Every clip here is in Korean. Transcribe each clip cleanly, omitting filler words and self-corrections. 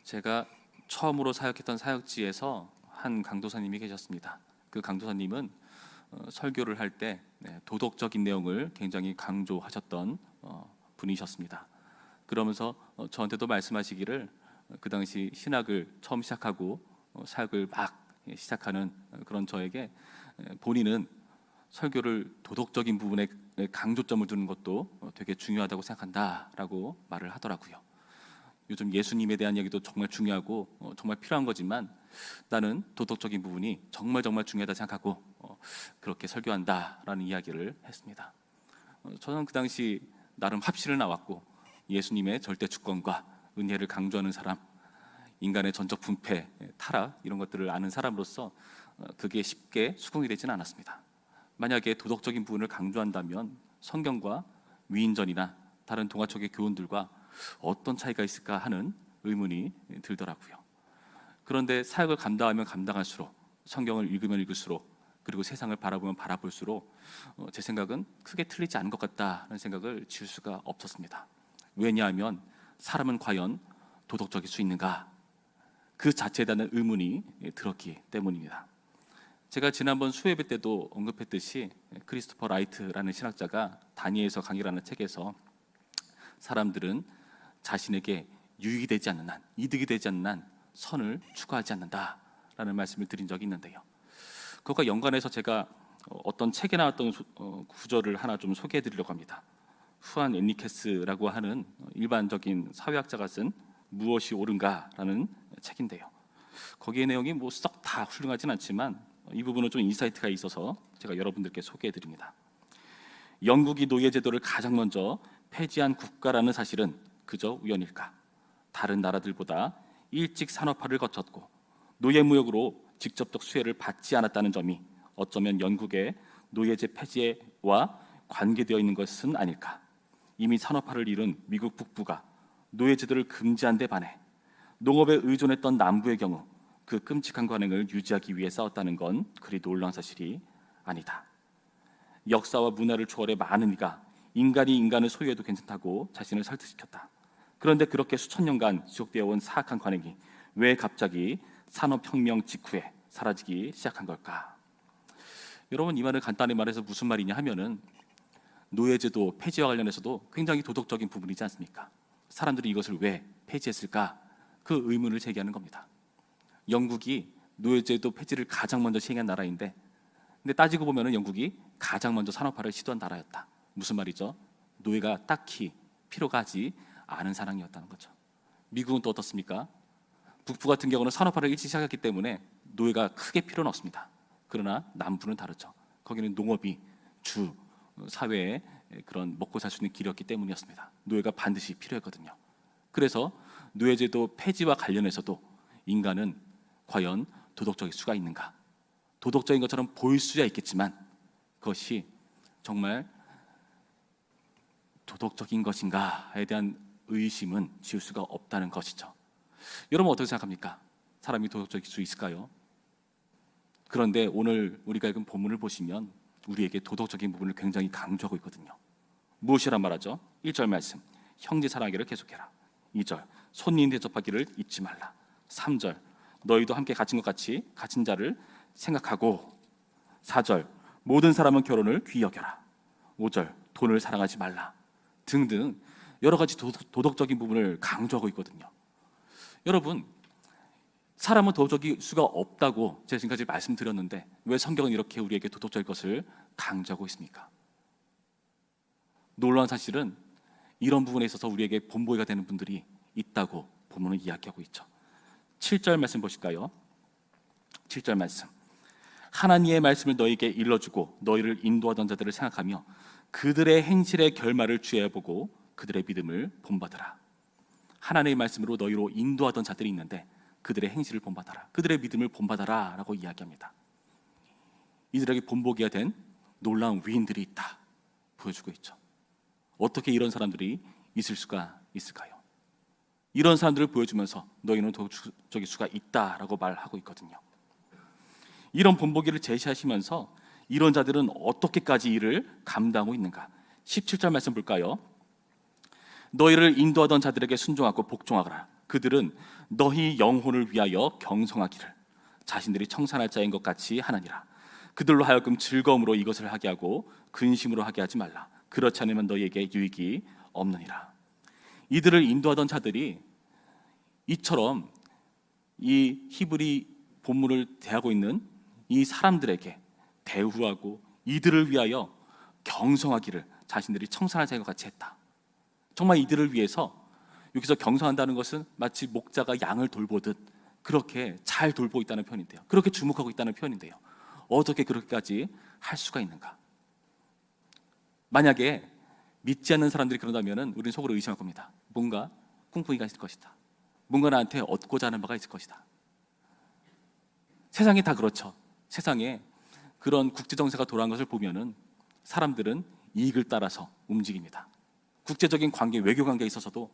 제가 처음으로 사역했던 사역지에서 한 강도사님이 계셨습니다. 그 강도사님은 설교를 할 때 도덕적인 내용을 굉장히 강조하셨던 분이셨습니다. 그러면서 저한테도 말씀하시기를 그 당시 신학을 처음 시작하고 사역을 막 시작하는 그런 저에게 본인은 설교를 도덕적인 부분에 강조점을 두는 것도 되게 중요하다고 생각한다라고 말을 하더라고요. 요즘 예수님에 대한 이야기도 정말 중요하고 정말 필요한 거지만 나는 도덕적인 부분이 정말 중요하다 생각하고 그렇게 설교한다라는 이야기를 했습니다. 저는 그 당시 나름 합실을 나왔고 예수님의 절대 주권과 은혜를 강조하는 사람, 인간의 전적 분패, 타락 이런 것들을 아는 사람으로서 그게 쉽게 수긍이 되지는 않았습니다. 만약에 도덕적인 부분을 강조한다면 성경과 위인전이나 다른 동화책의 교훈들과 어떤 차이가 있을까 하는 의문이 들더라고요. 그런데 사역을 감당하면 감당할수록, 성경을 읽으면 읽을수록, 그리고 세상을 바라보면 바라볼수록 제 생각은 크게 틀리지 않은 것 같다는 생각을 지울 수가 없었습니다. 왜냐하면 사람은 과연 도덕적일 수 있는가? 그 자체에 대한 의문이 들었기 때문입니다. 제가 지난번 수요예배 때도 언급했듯이 크리스토퍼 라이트라는 신학자가 다니엘서 강의라는 책에서 사람들은 자신에게 유익이 되지 않는 한, 이득이 되지 않는 한 선을 추구하지 않는다라는 말씀을 드린 적이 있는데요. 그것과 연관해서 제가 어떤 책에 나왔던 구절을 하나 좀 소개해 드리려고 합니다. 후안 엔리케스라고 하는 일반적인 사회학자가 쓴 무엇이 옳은가라는 책인데요. 거기에 내용이 뭐 썩 다 훌륭하진 않지만 이 부분은 좀 인사이트가 있어서 제가 여러분들께 소개해 드립니다. 영국이 노예제도를 가장 먼저 폐지한 국가라는 사실은 그저 우연일까? 다른 나라들보다 일찍 산업화를 거쳤고 노예무역으로 직접적 수혜를 받지 않았다는 점이 어쩌면 영국의 노예제 폐지와 관계되어 있는 것은 아닐까? 이미 산업화를 이룬 미국 북부가 노예제도를 금지한 데 반해 농업에 의존했던 남부의 경우 그 끔찍한 관행을 유지하기 위해 싸웠다는 건 그리 놀라운 사실이 아니다. 역사와 문화를 초월해 많은 이가 인간이 인간을 소유해도 괜찮다고 자신을 설득시켰다. 그런데 그렇게 수천 년간 지속되어 온 사악한 관행이 왜 갑자기 산업혁명 직후에 사라지기 시작한 걸까? 여러분, 이 말을 간단히 말해서 무슨 말이냐 하면은 노예제도 폐지와 관련해서도 굉장히 도덕적인 부분이지 않습니까? 사람들이 이것을 왜 폐지했을까? 그 의문을 제기하는 겁니다. 영국이 노예제도 폐지를 가장 먼저 시행한 나라인데, 근데 따지고 보면은 영국이 가장 먼저 산업화를 시도한 나라였다. 무슨 말이죠? 노예가 딱히 필요가 하지 않은 사람이었다는 거죠. 미국은 또 어떻습니까? 북부 같은 경우는 산업화를 일찍 시작했기 때문에 노예가 크게 필요는 없습니다. 그러나 남부는 다르죠. 거기는 농업이 주 사회의 그런 먹고 살 수 있는 길이었기 때문이었습니다. 노예가 반드시 필요했거든요. 그래서 노예제도 폐지와 관련해서도 인간은 과연 도덕적일 수가 있는가? 도덕적인 것처럼 보일 수야 있겠지만 그것이 정말 도덕적인 것인가에 대한 의심은 지울 수가 없다는 것이죠. 여러분 어떻게 생각합니까? 사람이 도덕적일 수 있을까요? 그런데 오늘 우리가 읽은 본문을 보시면 우리에게 도덕적인 부분을 굉장히 강조하고 있거든요. 무엇이란 말하죠? 1절 말씀, 형제 사랑하기를 계속해라. 2절, 손님 대접하기를 잊지 말라. 3절, 너희도 함께 갇힌 것 같이 갇힌 자를 생각하고. 4절, 모든 사람은 결혼을 귀히 여겨라. 5절, 돈을 사랑하지 말라. 등등 여러 가지 도덕적인 부분을 강조하고 있거든요. 여러분, 사람은 도덕적일 수가 없다고 제가 지금까지 말씀드렸는데 왜 성경은 이렇게 우리에게 도덕적인 것을 강조하고 있습니까? 놀라운 사실은 이런 부분에 있어서 우리에게 본보기가 되는 분들이 있다고 본문은 이야기하고 있죠. 7절 말씀 보실까요? 7절 말씀, 하나님의 말씀을 너희에게 일러주고 너희를 인도하던 자들을 생각하며 그들의 행실의 결말을 주의해보고 그들의 믿음을 본받으라. 하나님의 말씀으로 너희로 인도하던 자들이 있는데 그들의 행실을 본받아라, 그들의 믿음을 본받아라 라고 이야기합니다. 이들에게 본보기가 된 놀라운 위인들이 있다 보여주고 있죠. 어떻게 이런 사람들이 있을 수가 있을까요? 이런 사람들을 보여주면서 너희는 도덕적일 수가 있다라고 말하고 있거든요. 이런 본보기를 제시하시면서 이런 자들은 어떻게까지 이를 감당하고 있는가? 17절 말씀 볼까요? 너희를 인도하던 자들에게 순종하고 복종하거라. 그들은 너희 영혼을 위하여 경성하기를 자신들이 청산할 자인 것 같이 하느니라. 그들로 하여금 즐거움으로 이것을 하게 하고 근심으로 하게 하지 말라. 그렇지 않으면 너희에게 유익이 없느니라. 이들을 인도하던 자들이 이처럼 이 히브리 본문을 대하고 있는 이 사람들에게 대우하고 이들을 위하여 경성하기를 자신들이 청산할 자인 것 같이 했다. 정말 이들을 위해서, 여기서 경성한다는 것은 마치 목자가 양을 돌보듯 그렇게 잘 돌보고 있다는 표현인데요, 그렇게 주목하고 있다는 표현인데요, 어떻게 그렇게까지 할 수가 있는가? 만약에 믿지 않는 사람들이 그런다면 우리는 속으로 의심할 겁니다. 뭔가 꿍꿍이가 있을 것이다. 뭔가 나한테 얻고자 하는 바가 있을 것이다. 세상이 다 그렇죠. 세상에 그런 국제정세가 돌아간 것을 보면은 사람들은 이익을 따라서 움직입니다. 국제적인 관계, 외교 관계에 있어서도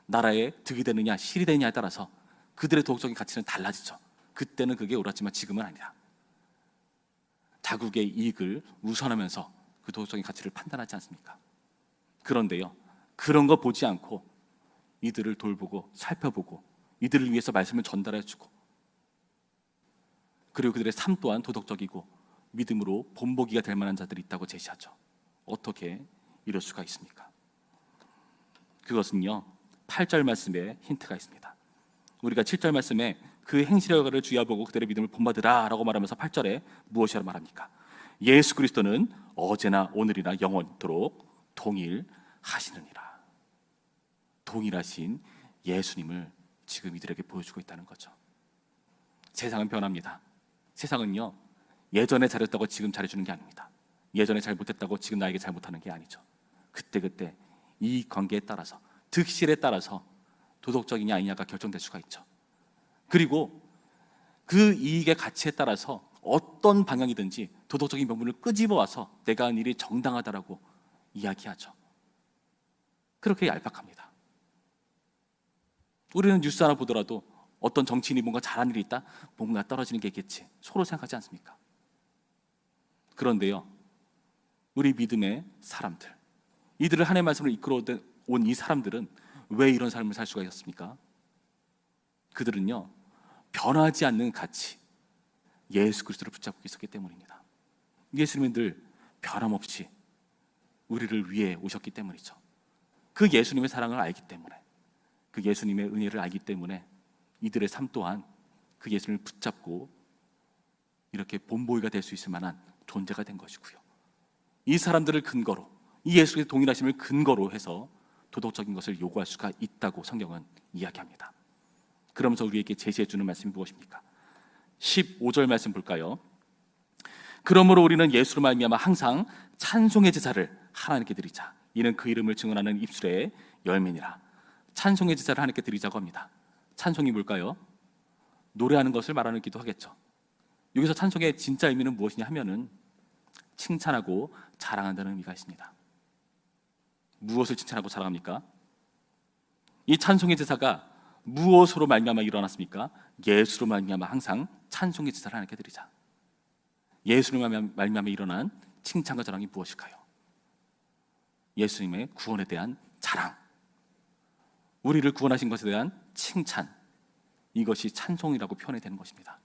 나라에 득이 되느냐 실이 되느냐에 따라서 그들의 도덕적인 가치는 달라지죠. 그때는 그게 옳았지만 지금은 아니다. 자국의 이익을 우선하면서 그 도덕적인 가치를 판단하지 않습니까? 그런데요, 그런 거 보지 않고 이들을 돌보고 살펴보고 이들을 위해서 말씀을 전달해주고, 그리고 그들의 삶 또한 도덕적이고 믿음으로 본보기가 될 만한 자들이 있다고 제시하죠. 어떻게 이럴 수가 있습니까? 그것은요, 8절 말씀에 힌트가 있습니다. 우리가 7절 말씀에 그 행실의 결과를 주의하보고 그들의 믿음을 본받으라 라고 말하면서 8절에 무엇이라 말합니까? 예수 그리스도는 어제나 오늘이나 영원토록 동일하시느니라. 동일하신 예수님을 지금 이들에게 보여주고 있다는 거죠. 세상은 변합니다. 세상은요, 예전에 잘했다고 지금 잘해주는 게 아닙니다. 예전에 잘 못했다고 지금 나에게 잘 못하는 게 아니죠. 그때그때 이 관계에 따라서, 득실에 따라서 도덕적이냐 아니냐가 결정될 수가 있죠. 그리고 그 이익의 가치에 따라서 어떤 방향이든지 도덕적인 명분을 끄집어 와서 내가 한 일이 정당하다라고 이야기하죠. 그렇게 얄팍합니다. 우리는 뉴스 하나 보더라도 어떤 정치인이 뭔가 잘한 일이 있다, 뭔가 떨어지는 게 있겠지, 서로 생각하지 않습니까? 그런데요, 우리 믿음의 사람들, 이들을 하나님의 말씀을 이끌어 온 이 사람들은 왜 이런 삶을 살 수가 있었습니까? 그들은요, 변하지 않는 가치, 예수 그리스도를 붙잡고 있었기 때문입니다. 예수님은 늘 변함없이 우리를 위해 오셨기 때문이죠. 그 예수님의 사랑을 알기 때문에, 그 예수님의 은혜를 알기 때문에 이들의 삶 또한 그 예수님을 붙잡고 이렇게 본보기가 될 수 있을 만한 존재가 된 것이고요, 이 사람들을 근거로, 이 예수의 동일하심을 근거로 해서 도덕적인 것을 요구할 수가 있다고 성경은 이야기합니다. 그러면서 우리에게 제시해 주는 말씀이 무엇입니까? 15절 말씀 볼까요? 그러므로 우리는 예수로 말미암아 항상 찬송의 제사를 하나님께 드리자. 이는 그 이름을 증언하는 입술의 열매니라. 찬송의 제사를 하나님께 드리자고 합니다. 찬송이 뭘까요? 노래하는 것을 말하기도 하겠죠. 여기서 찬송의 진짜 의미는 무엇이냐 하면은 칭찬하고 자랑한다는 의미가 있습니다. 무엇을 칭찬하고 자랑합니까? 이 찬송의 제사가 무엇으로 말미암아 일어났습니까? 예수로 말미암아 항상 찬송의 제사를 하나님께 드리자. 예수로 말미암아 일어난 칭찬과 자랑이 무엇일까요? 예수님의 구원에 대한 자랑, 우리를 구원하신 것에 대한 칭찬, 이것이 찬송이라고 표현이 되는 것입니다.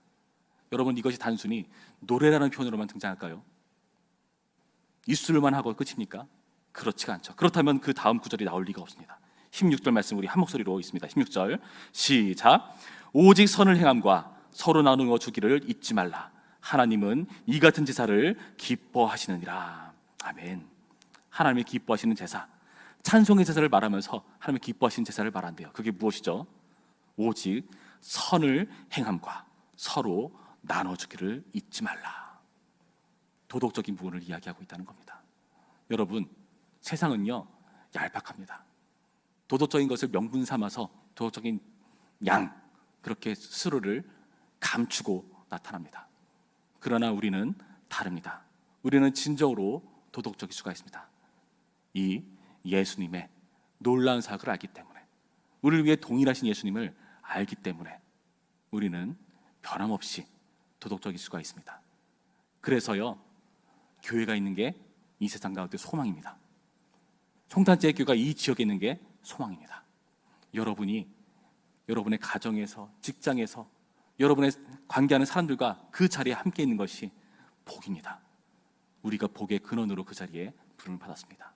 여러분, 이것이 단순히 노래라는 표현으로만 등장할까요? 입술만 하고 끝입니까? 그렇지가 않죠. 그렇다면 그 다음 구절이 나올 리가 없습니다. 16절 말씀 우리 한 목소리로 있습니다. 16절 시작. 오직 선을 행함과 서로 나누어 주기를 잊지 말라. 하나님은 이 같은 제사를 기뻐하시느니라. 아멘. 하나님이 기뻐하시는 제사, 찬송의 제사를 말하면서 하나님이 기뻐하시는 제사를 말한대요. 그게 무엇이죠? 오직 선을 행함과 서로 나눠주기를 잊지 말라. 도덕적인 부분을 이야기하고 있다는 겁니다. 여러분, 세상은요 얄팍합니다. 도덕적인 것을 명분 삼아서 도덕적인 양, 그렇게 스스로를 감추고 나타납니다. 그러나 우리는 다릅니다. 우리는 진정으로 도덕적일 수가 있습니다. 이 예수님의 놀라운 사역을 알기 때문에, 우리를 위해 동일하신 예수님을 알기 때문에 우리는 변함없이 도덕적일 수가 있습니다. 그래서요, 교회가 있는 게 이 세상 가운데 소망입니다. 송탄지의 교회가 이 지역에 있는 게 소망입니다. 여러분이 여러분의 가정에서, 직장에서, 여러분의 관계하는 사람들과 그 자리에 함께 있는 것이 복입니다. 우리가 복의 근원으로 그 자리에 부름을 받았습니다.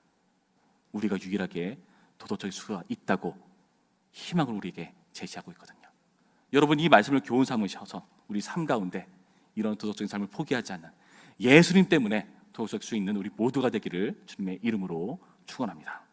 우리가 유일하게 도덕적일 수가 있다고 희망을 우리에게 제시하고 있거든요. 여러분, 이 말씀을 교훈 삼으셔서 우리 삶 가운데 이런 도덕적인 삶을 포기하지 않는, 예수님 때문에 도덕적 수 있는 우리 모두가 되기를 주님의 이름으로 축원합니다.